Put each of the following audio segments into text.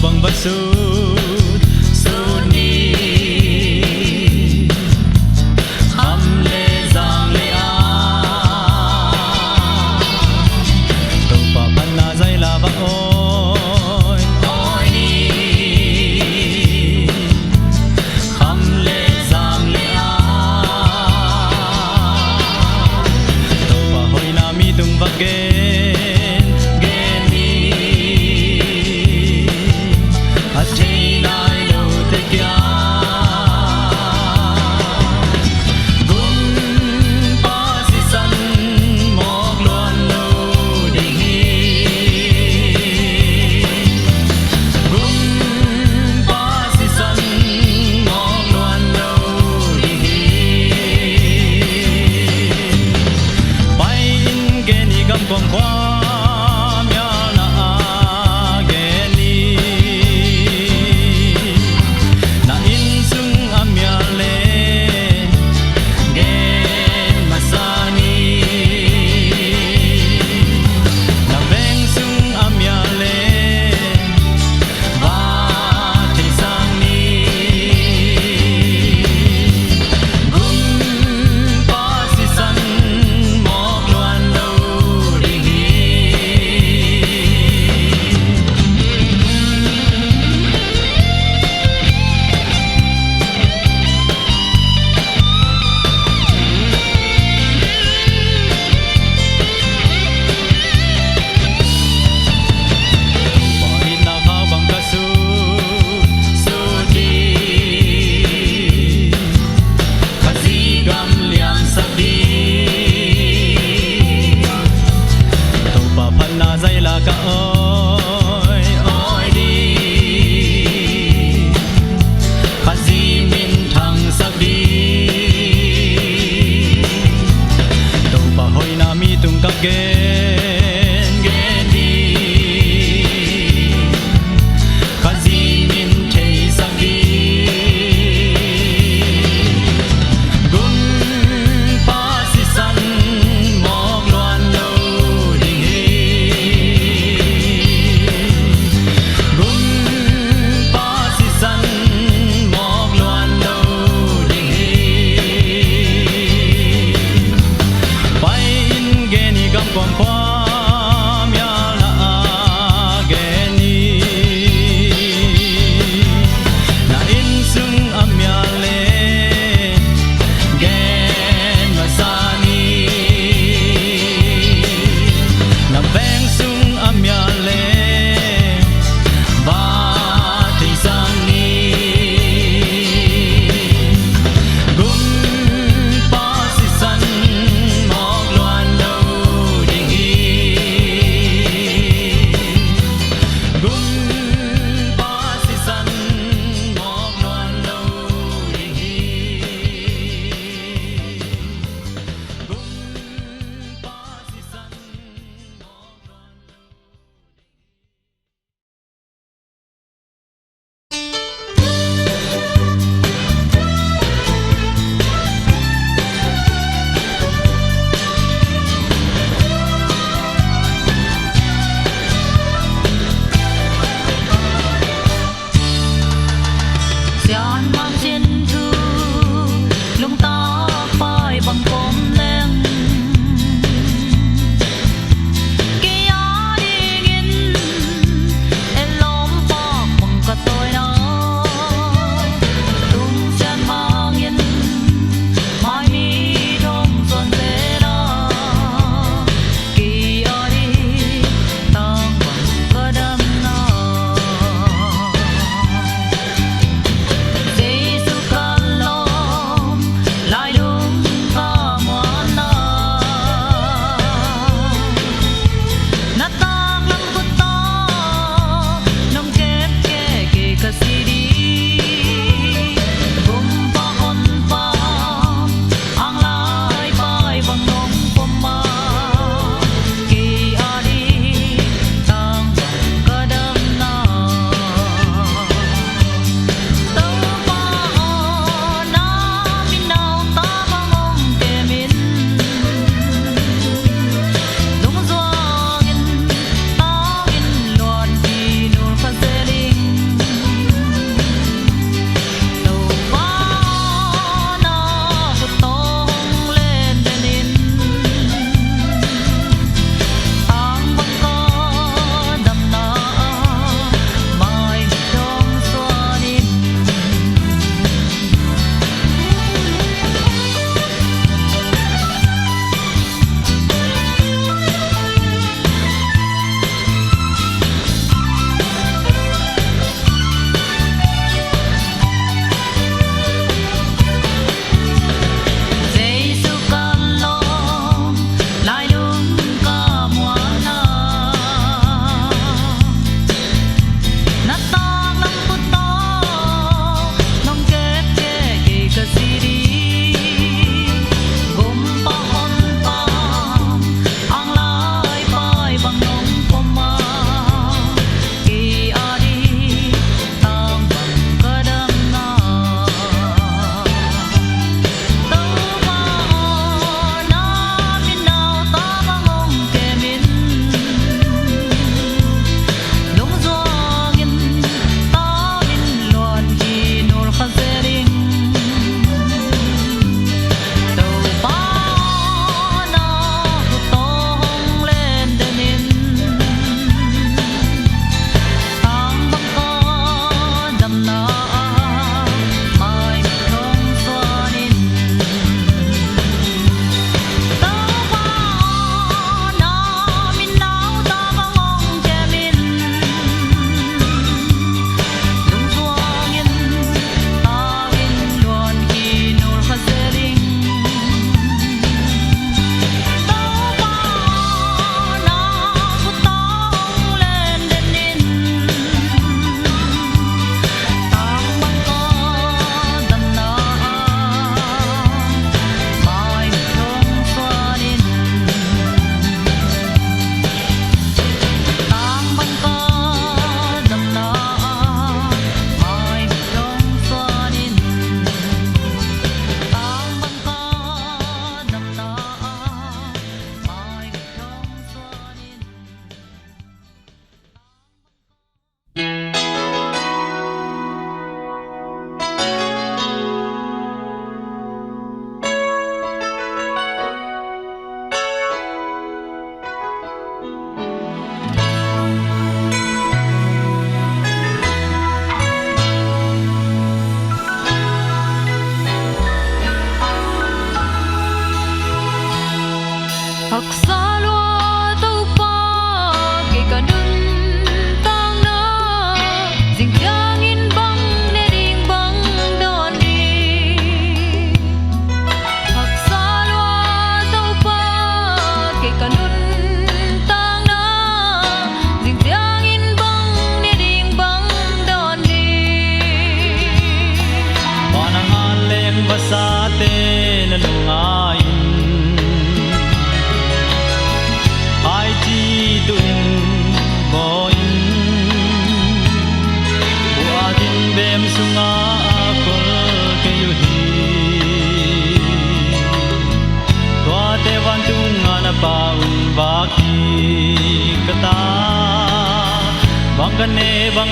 bang basut suni ham le giang le a tu pa pan na zai la ba oi oi ni ham le giang le a tu pa hoi na mi tung va gen gen ni a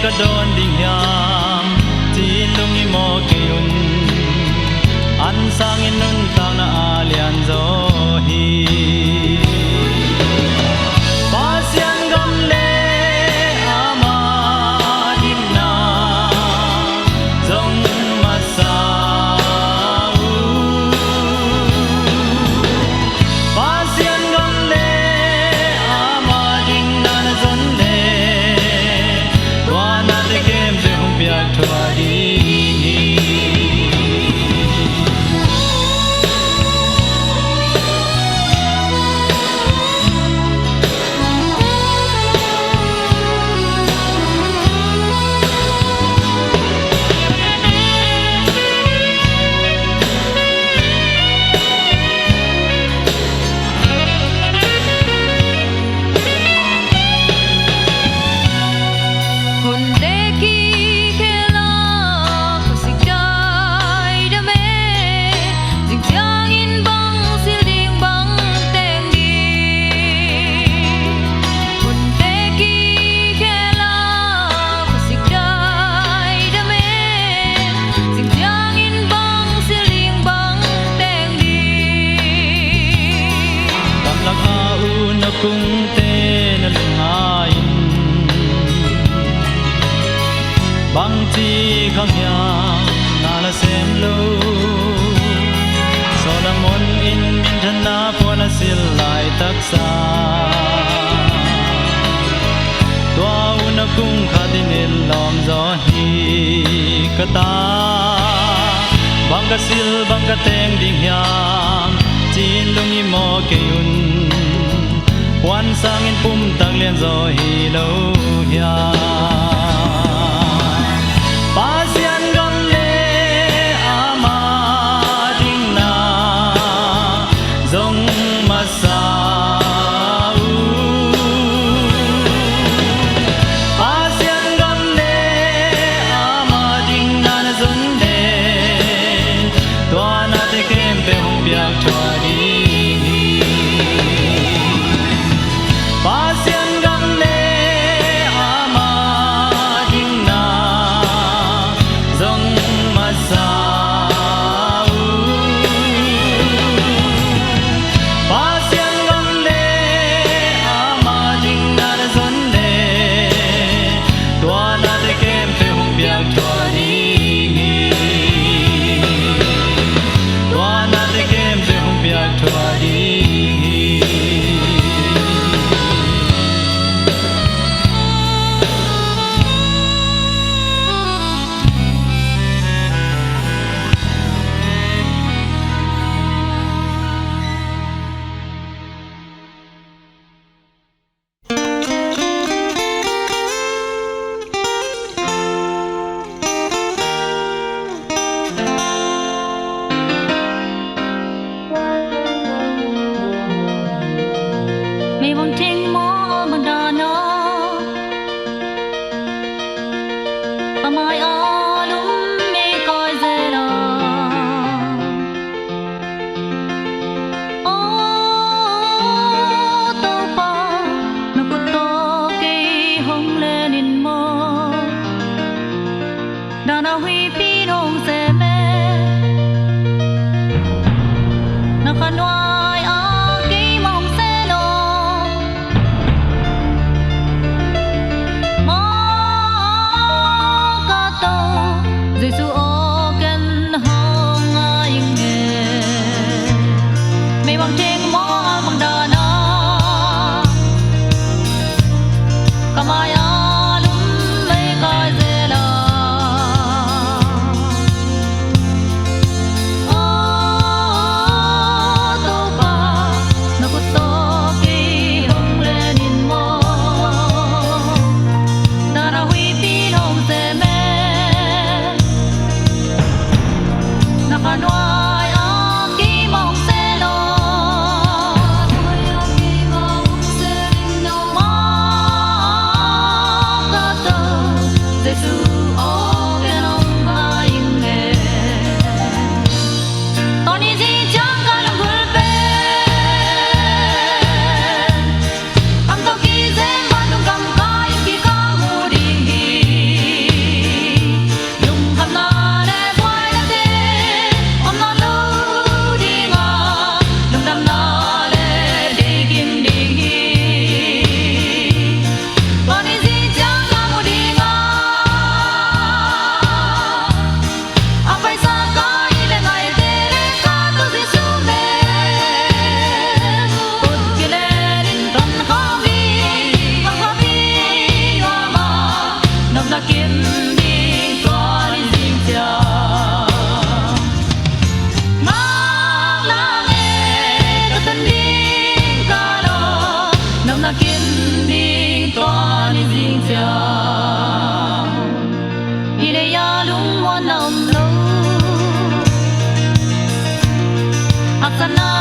ka don ding hiam chi lungi mo ke un an sang in nun ta na alian zo hi pasian gam le ama ding na zong ma sa pasian gam le ama ding na zon le wa na de kem se hum pya thwa di cung tên lungai bang chi khang ya na la sem lo solamon in min thana pona sil lai taksa tua un cung khatin el lom zo hi kata bang ka sil bang ka teng ding hiam chin lungi mo ke un quan sang in pum tang liên rồi hi lâu ya pasian gam le ama ding na zong ma sa pasian gam le ama ding na zon de toa na te kem pe hum pya thwa di pasian gam le ama ding na zong ma sa pasian gam le ama ding na zon le toa na te kem pe hum pya thwa di toa na te kem pe hum pya thwa di kiếm đi qua đi dinh cha mang la nghe ta tân đi ca lo nằm na kiếm đi qua đi dinh cha ile ya lung mo nam lo aksana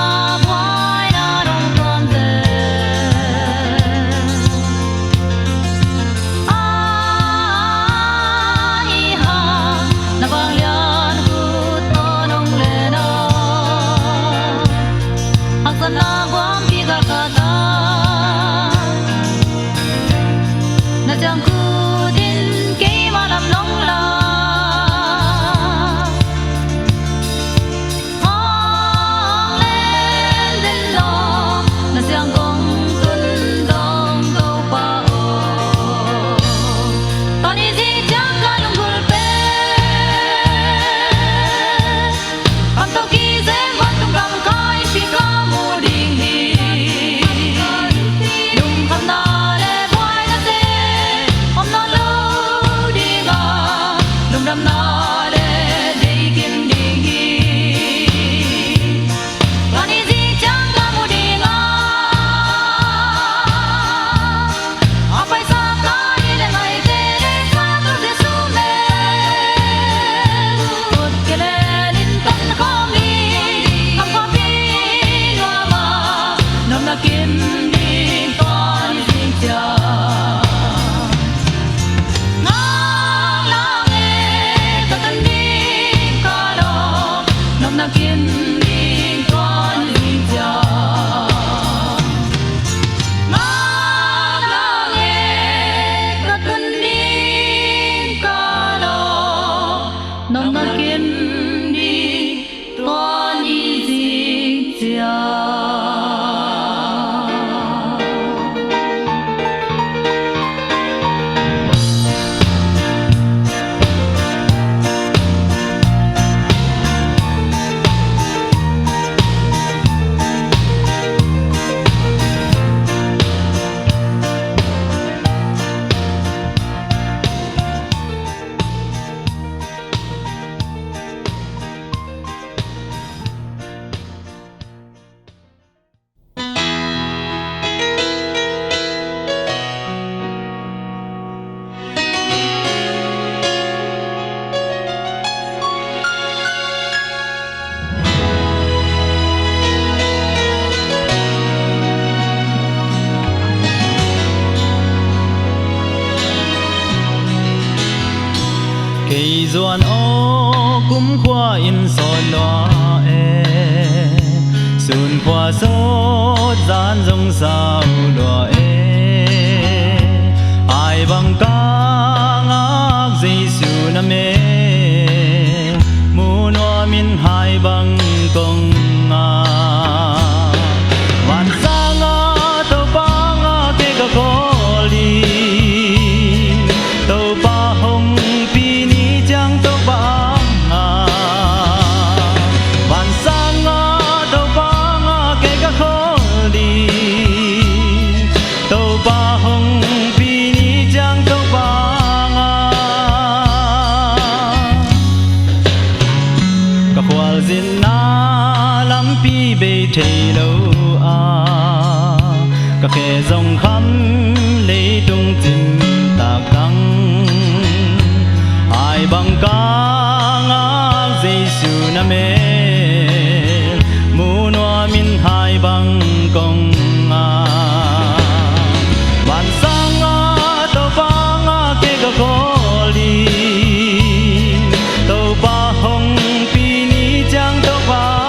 cây doan ô cũng qua in son loa e sun qua sốt gian rong sao loa e ai bằng ca ngác Giêsu na me mu noa min hai bằng công nga van sa nga tàu pa nga ke ga ko li tàu pa hồng thầy lâu à các kẻ dòng khăm lấy tung tin ta căng ai bằng ca ngác Giêsu na mê mu noa min hai bằng công à van sang ngã tàu pa ngã kê ga ko li tàu pa hồng pi ni chang tàu pa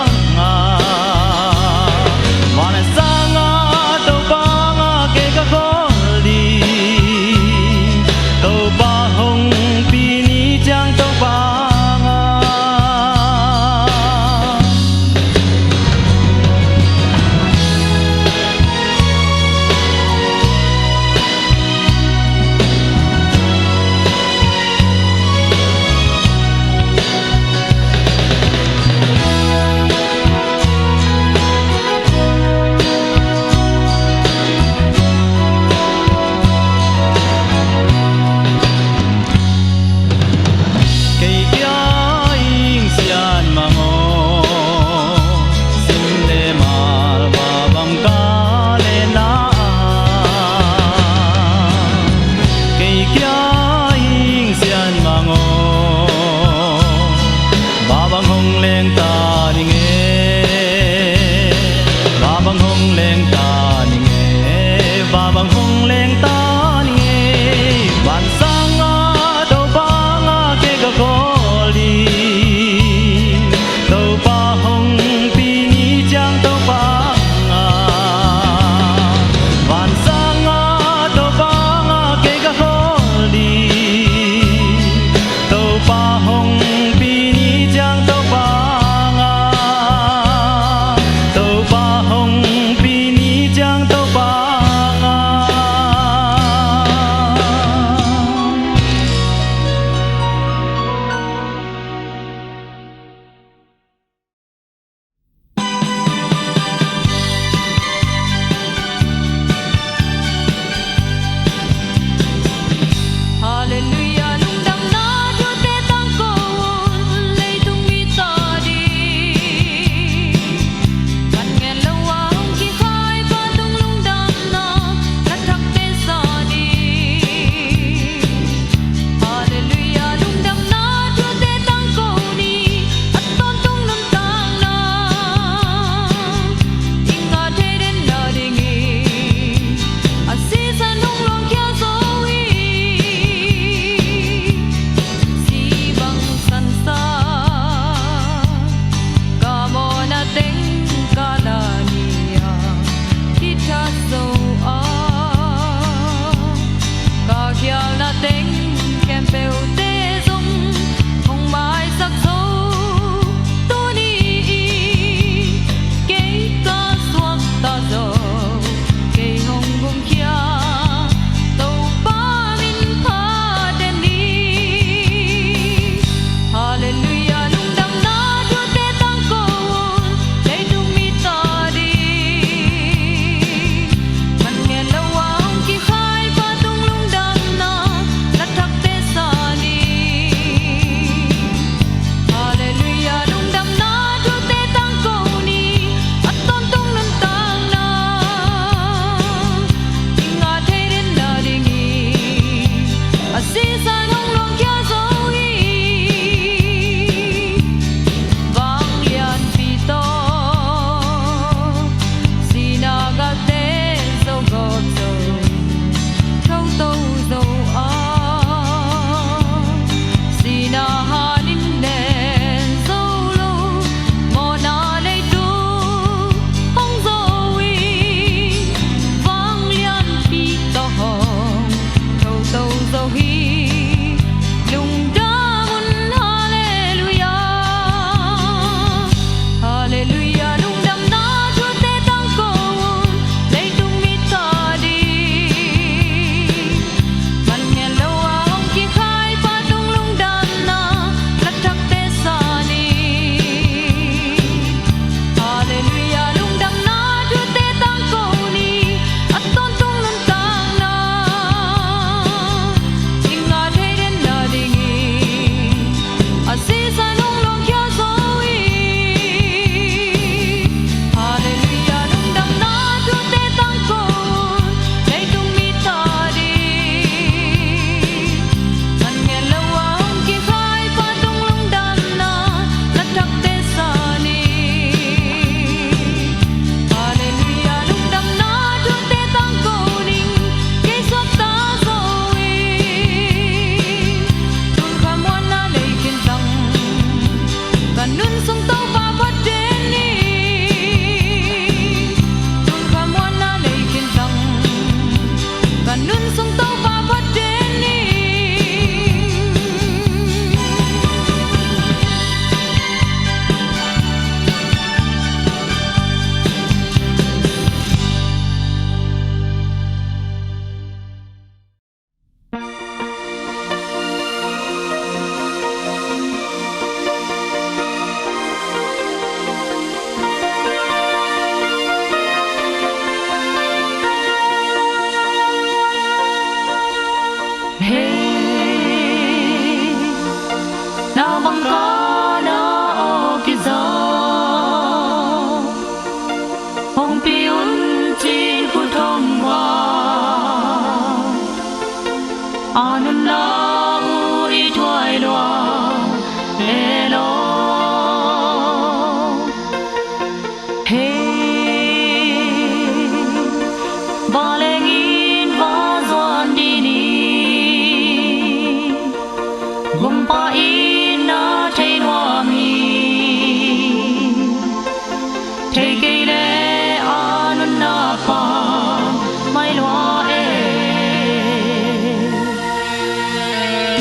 gum pa in na chain wa mi take it on na pa mai lo e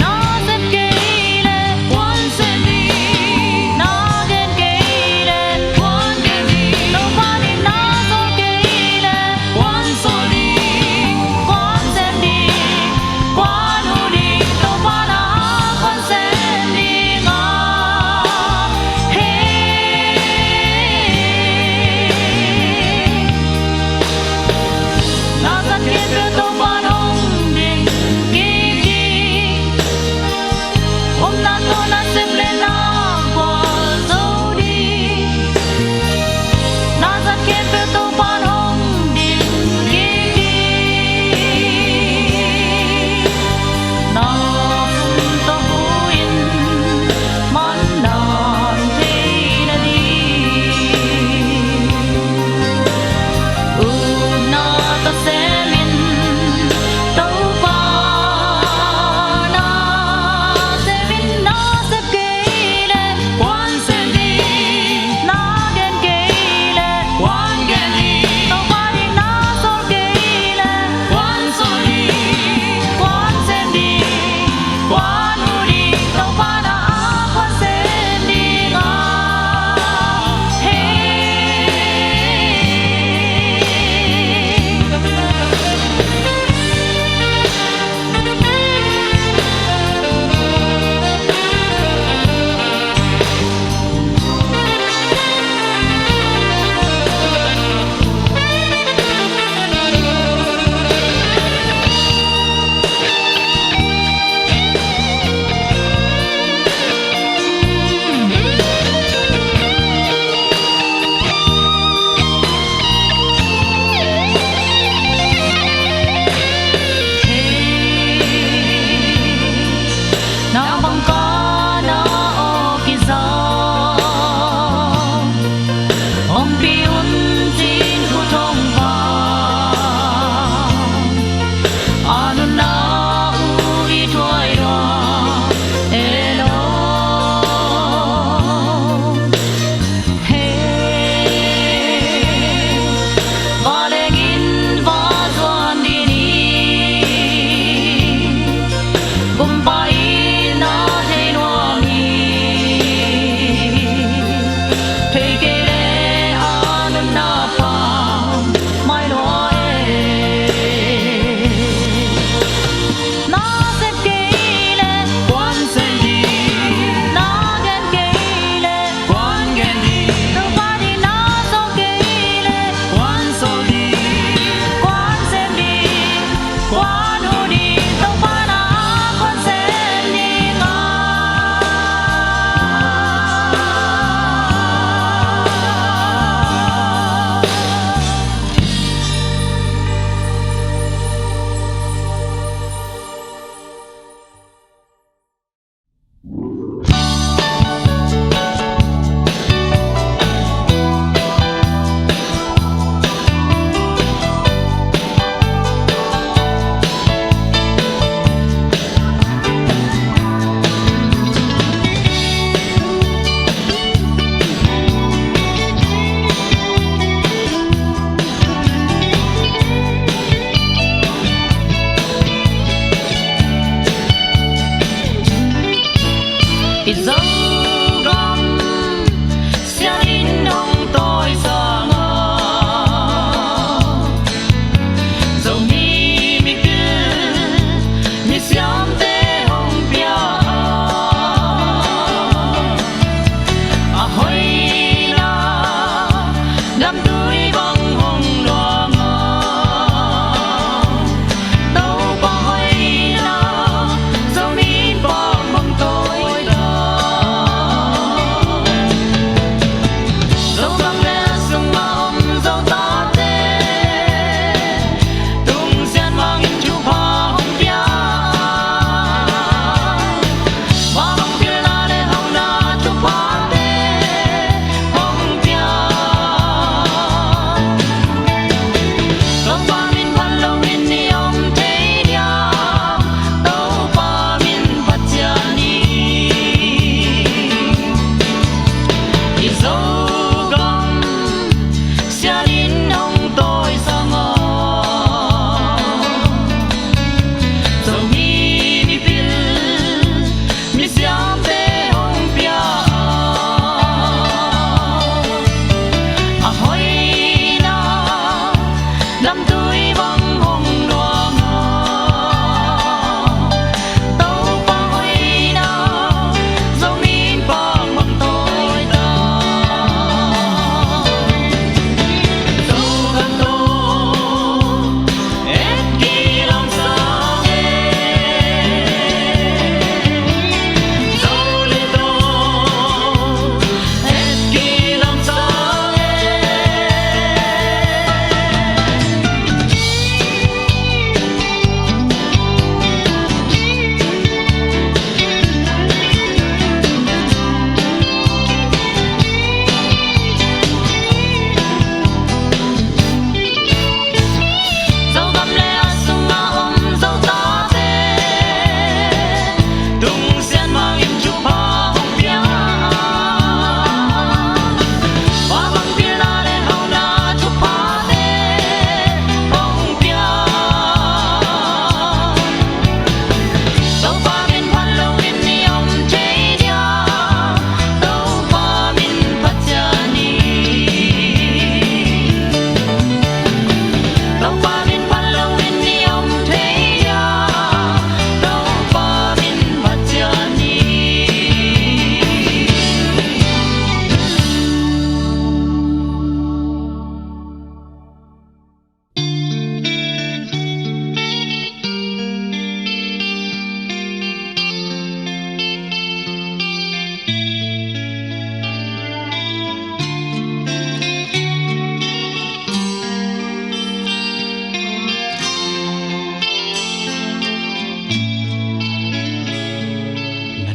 na set ke le one set di na gen ke le one gen di no pa ni na so ke le one so di one set di one u di no pa na one set di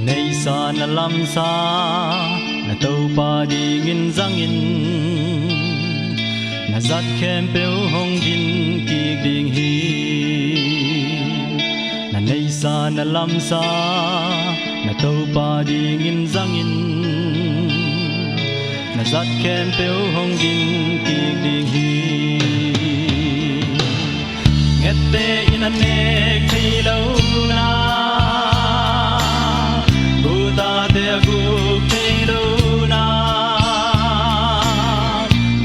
nay sa na lam sa na tàu pa đi nghìn giang in na giặt khem bêu hong din ki ding hi na nay sa na lam sa na tàu pa đi nghìn giang in na giặt khem bêu hong din ki ding hi nghe tê in anh nè khi lâu na ta te gu khi lâu na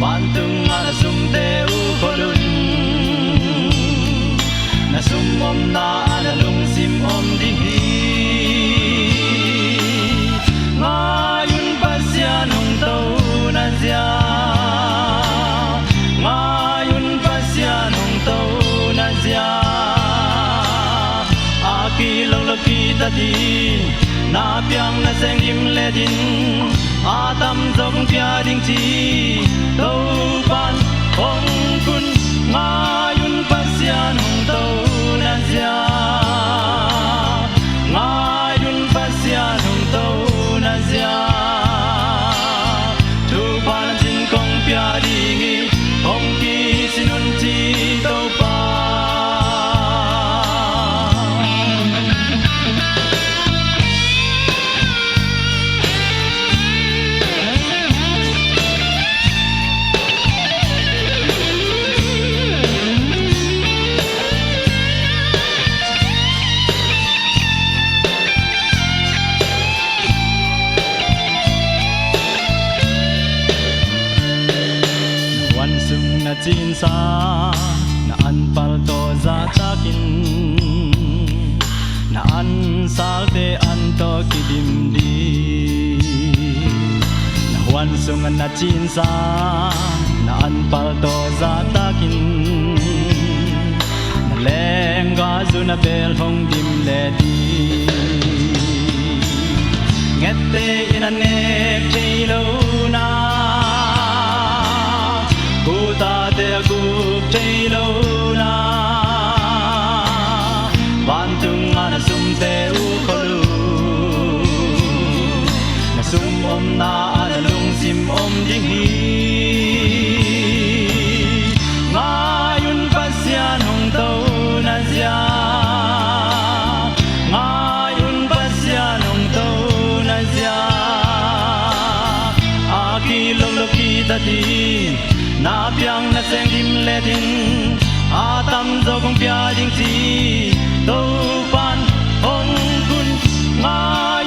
van tung na sum te u kolun na sum om na na lung sim om ding hi nga yun pasya nong tau na zia nga yun pasya nong tau na zia aki long lo ki ta din na piang na seng dim le din a tam zong pia ding chi to ban hong kun nga yun pasya nong to na zia nga yun pasya nong to na zia tu ban jin kong pia ding hong ki sinun chi to pa chin sa na an pal to za takin na an sal te an to kidim di na wan sung na chin sa na an pal to za takin na leng ga zu na bel hong dim le di ngette in an ne lo na ta te gu te lo na van tung na sum te u kholu na sum om na na lung sim om ding hi nga yun pasya nong tau na zia nga yun pasya nong tau na zia aki long lo ki ta din na piang na seng dim le din a tam zo kong pia ding chi to pan hong kun nga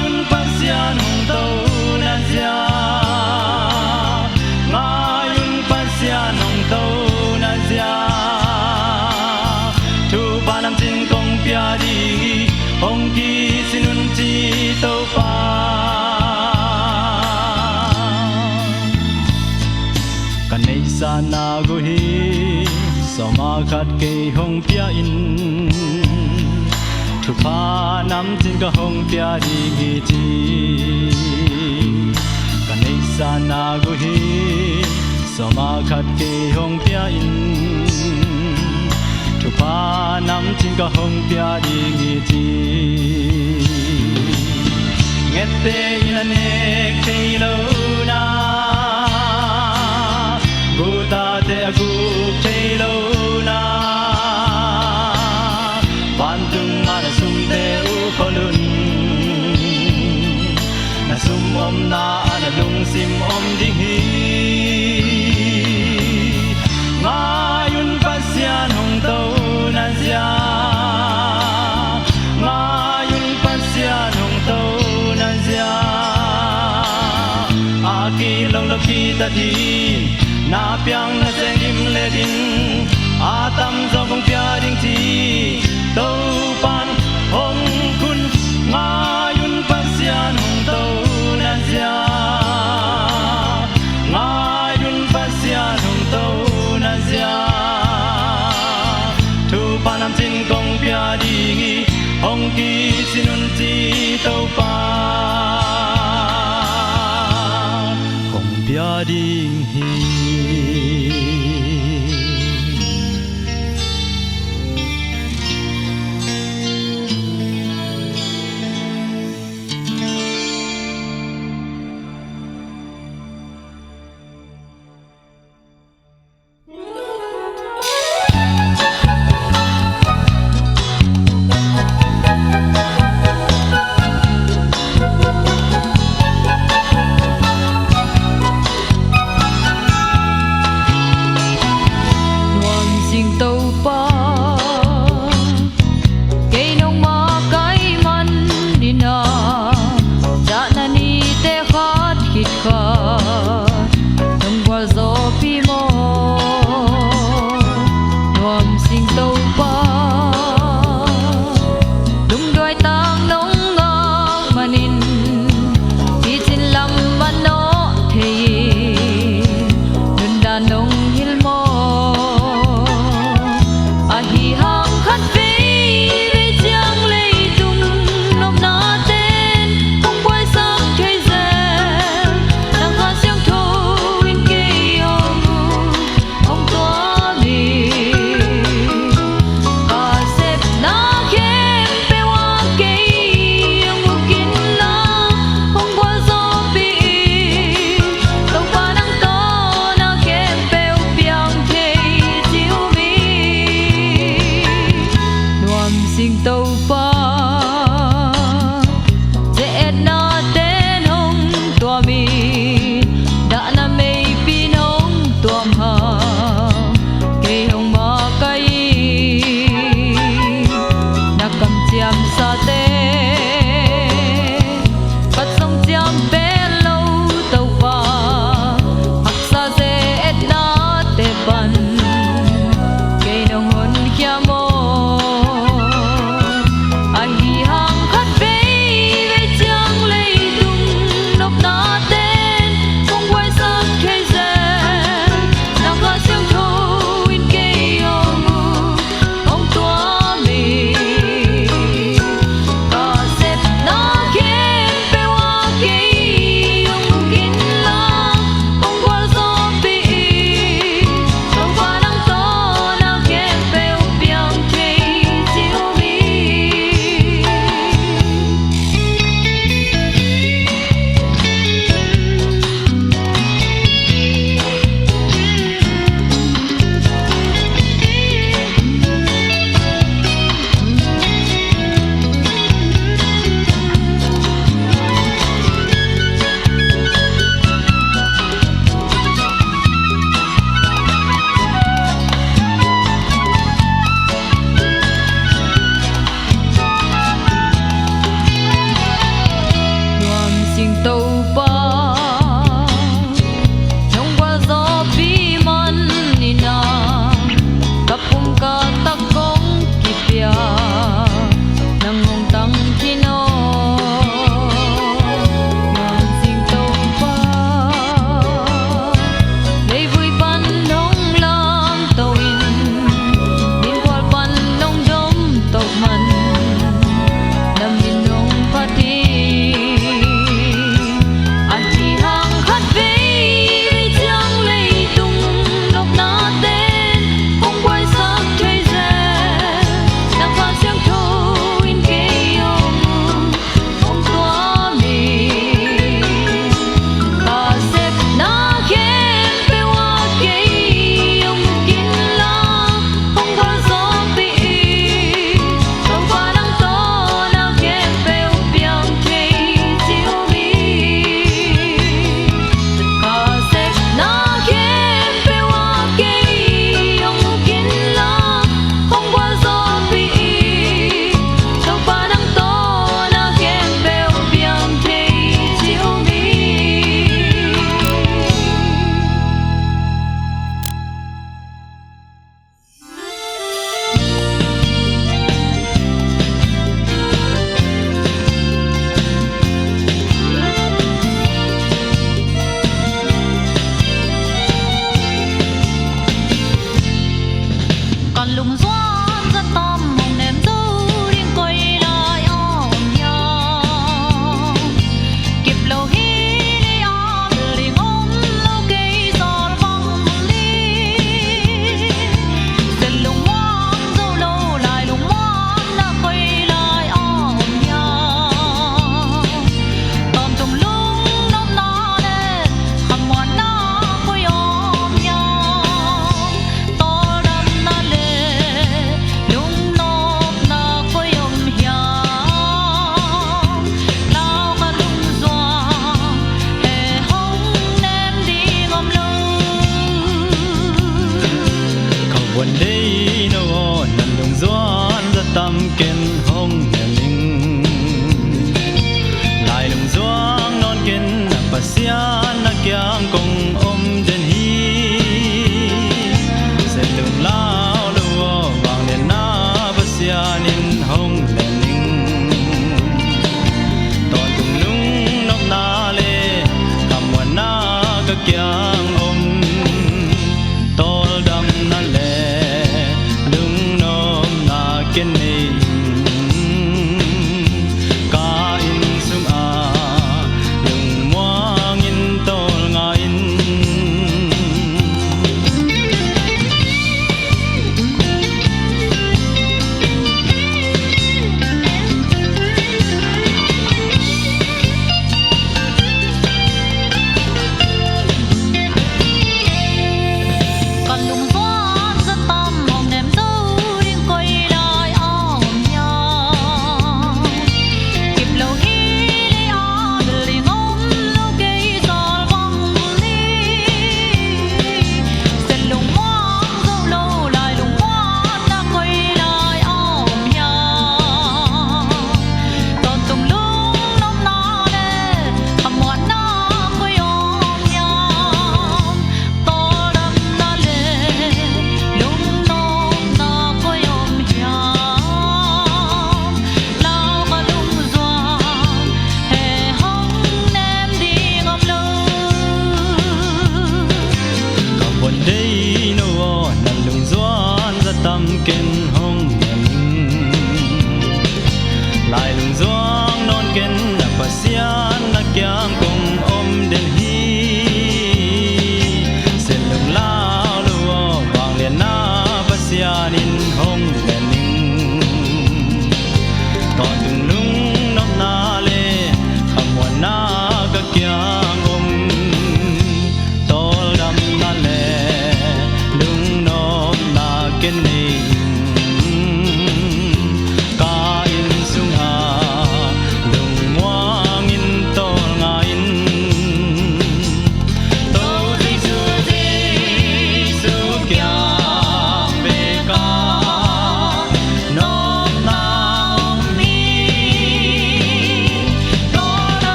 yun pasya nong to na zia nga yun pasya nong to na zia tu pa nam jin kong pia ding hong ki sinun chi to pa sa na gu hi so ma khat ke hong pia in thu pa nam tin ka hong pia di gi chi ka nei sa na gu hi so ma khat ke hong pia in thu pa nam tin ka hong pia di gi chi ngette in ne ke lo na ta te gu te lo na van tung na sum te u kolun na sum om na na lung sim om ding hi nga yun pasya nong to na zia nga yun pasya nong to na zia aki long lo ki ta din na piang na seng dim le din a tam zo kong pia ding chi to pan hong kun nga yun pasya nong to na zia nga yun pasya nong to na zia tu pan nam jin kong pia ding hong ki sinun chi to pa kong pia ding hi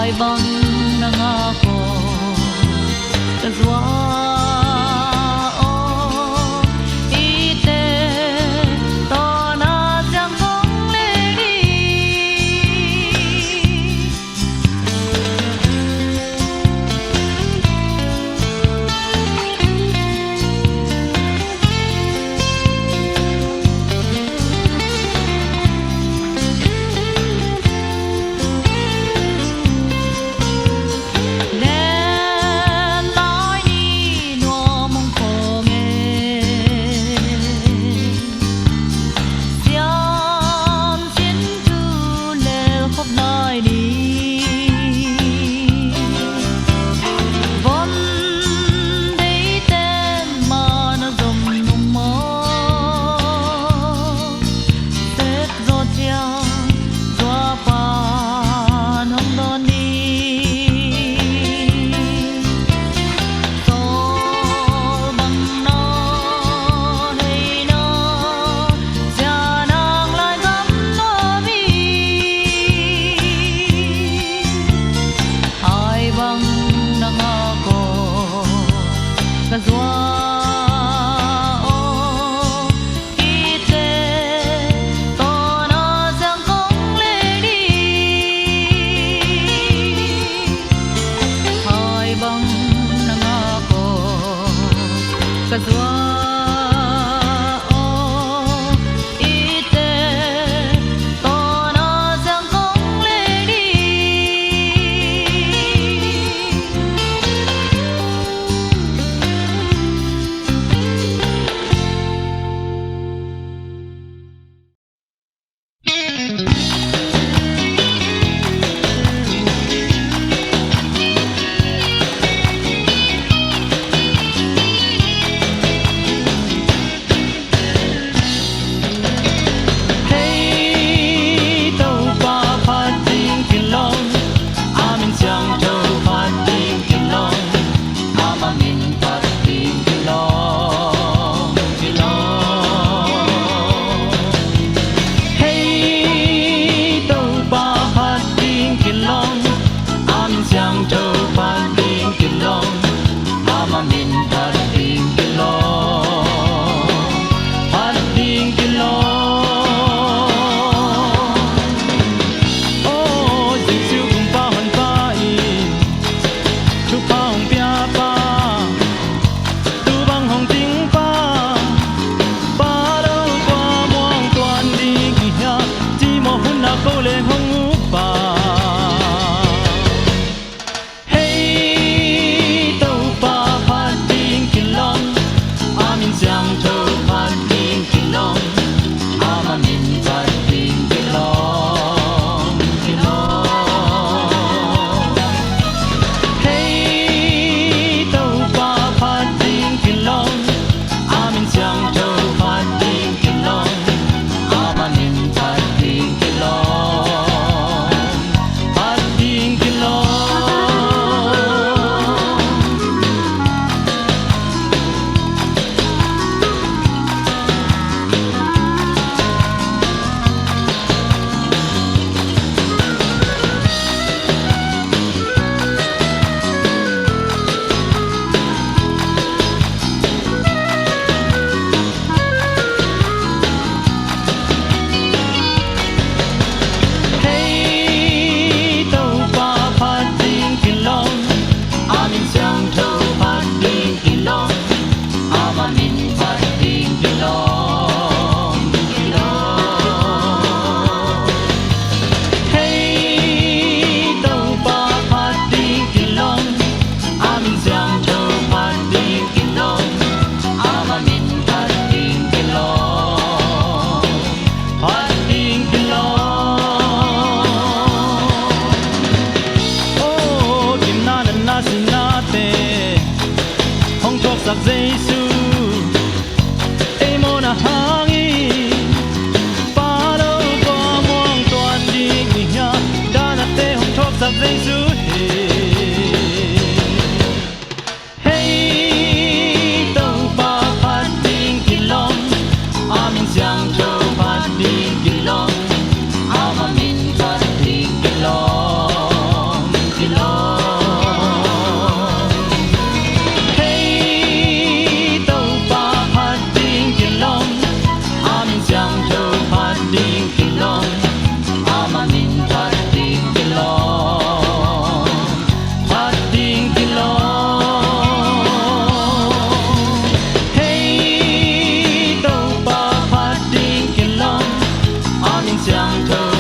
ai bang nangako kazwa o ite to na jang kong le đi sắc Giêsu emo na hangi pa đâu qua muang toàn đi nhia đã na te hong thok sắc Giêsu hey tàu pa phát tiếng kilong amin siang châu phát tiếng kilong amin phát tiếng kilong thâu